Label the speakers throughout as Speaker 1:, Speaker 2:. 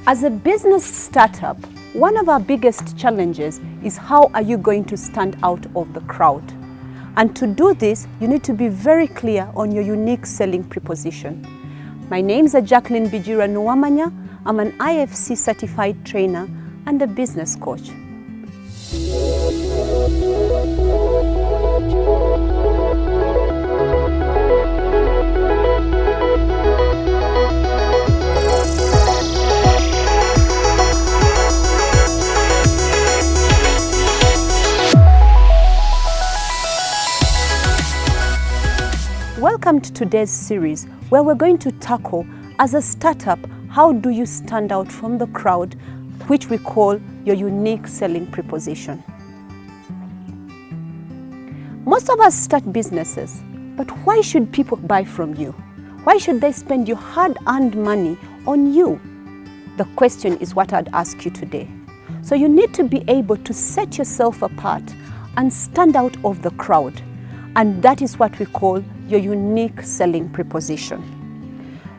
Speaker 1: As a business startup, one of our biggest challenges is how are you going to stand out of the crowd? And to do this, you need to be very clear on your unique selling proposition. My name is Jacqueline Bijira Nuwamanya. I'm an IFC certified trainer and a business coach. Welcome to today's series where we're going to tackle, as a startup, how do you stand out from the crowd, which we call your unique selling proposition. Most of us start businesses, but why should people buy from you? Why should they spend your hard-earned money on you? The question is what I'd ask you today. So you need to be able to set yourself apart and stand out of the crowd. And that is what we call your unique selling proposition.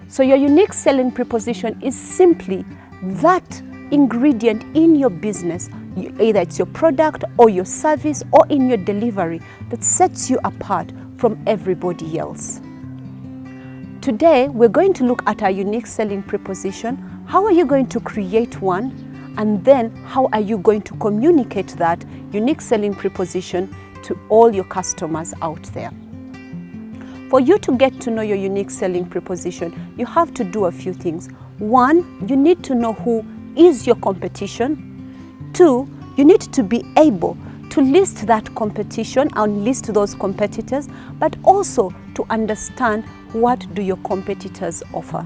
Speaker 1: So your unique selling proposition is simply that ingredient in your business, either it's your product or your service or in your delivery, that sets you apart from everybody else. Today, we're going to look at our unique selling proposition. How are you going to create one? And then how are you going to communicate that unique selling proposition to all your customers out there? For you to get to know your unique selling proposition, you have to do a few things. One, you need to know who is your competition. Two, you need to be able to list that competition and list those competitors, but also to understand what do your competitors offer.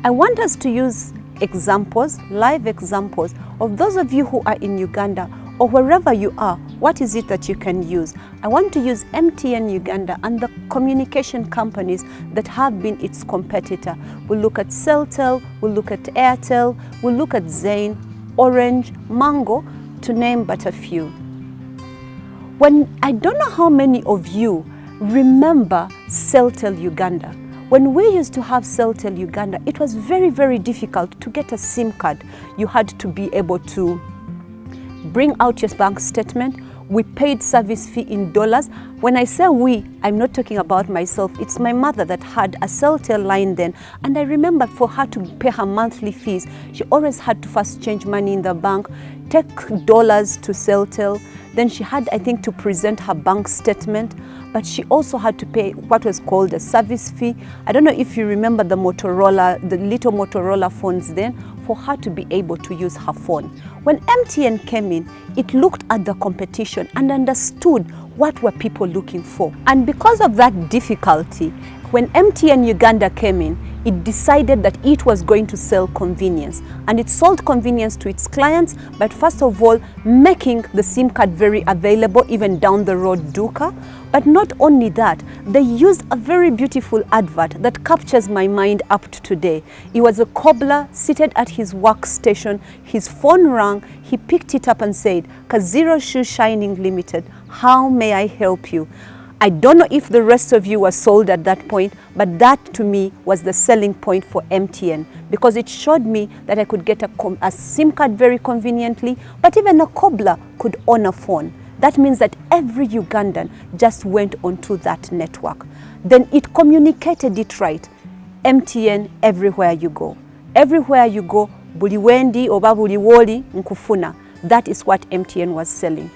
Speaker 1: I want us to use examples, live examples of those of you who are in Uganda or wherever you are. What is it that you can use? I want to use MTN Uganda and the communication companies that have been its competitor. We'll look at Celltel, we'll look at Airtel, we'll look at Zain, Orange, Mango, to name but a few. I don't know how many of you remember Celltel Uganda. When we used to have Celltel Uganda, it was very, very difficult to get a SIM card. You had to be able to bring out your bank statement. We paid service fee in dollars. When I say we, I'm not talking about myself. It's my mother that had a Celltel line then. And I remember for her to pay her monthly fees, she always had to first change money in the bank, take dollars to Celltel. Then she had, I think, to present her bank statement, but she also had to pay what was called a service fee. I don't know if you remember the Motorola, the little Motorola phones then, for her to be able to use her phone. When MTN came in, it looked at the competition and understood what were people looking for. And because of that difficulty, when MTN Uganda came in, it decided that it was going to sell convenience. And it sold convenience to its clients, but first of all, making the SIM card very available, even down the road, Duka. But not only that, they used a very beautiful advert that captures my mind up to today. It was a cobbler seated at his workstation. His phone rang. He picked it up and said, "Kaziro Shoe Shining Limited, how may I help you?" I don't know if the rest of you were sold at that point, but that to me was the selling point for MTN, because it showed me that I could get a SIM card very conveniently, but even a cobbler could own a phone. That means that every Ugandan just went onto that network. Then it communicated it right. MTN everywhere you go. Everywhere you go, buli wendi oba buli woli nkufuna. That is what MTN was selling.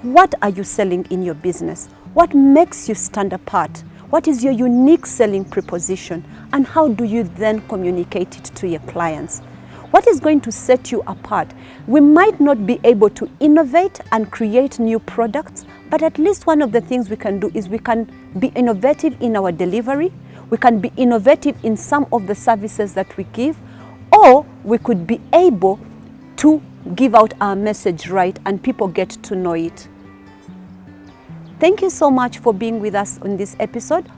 Speaker 1: What are you selling in your business? What makes you stand apart? What is your unique selling proposition? And how do you then communicate it to your clients? What is going to set you apart? We might not be able to innovate and create new products, but at least one of the things we can do is we can be innovative in our delivery. We can be innovative in some of the services that we give, or we could be able to give out our message right and people get to know it. Thank you so much for being with us on this episode.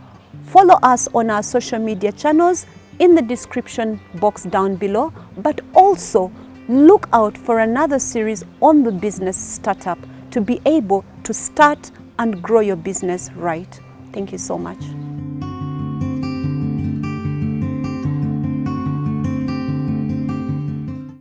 Speaker 1: Follow us on our social media channels in the description box down below, but also look out for another series on the business startup to be able to start and grow your business right. Thank you so much.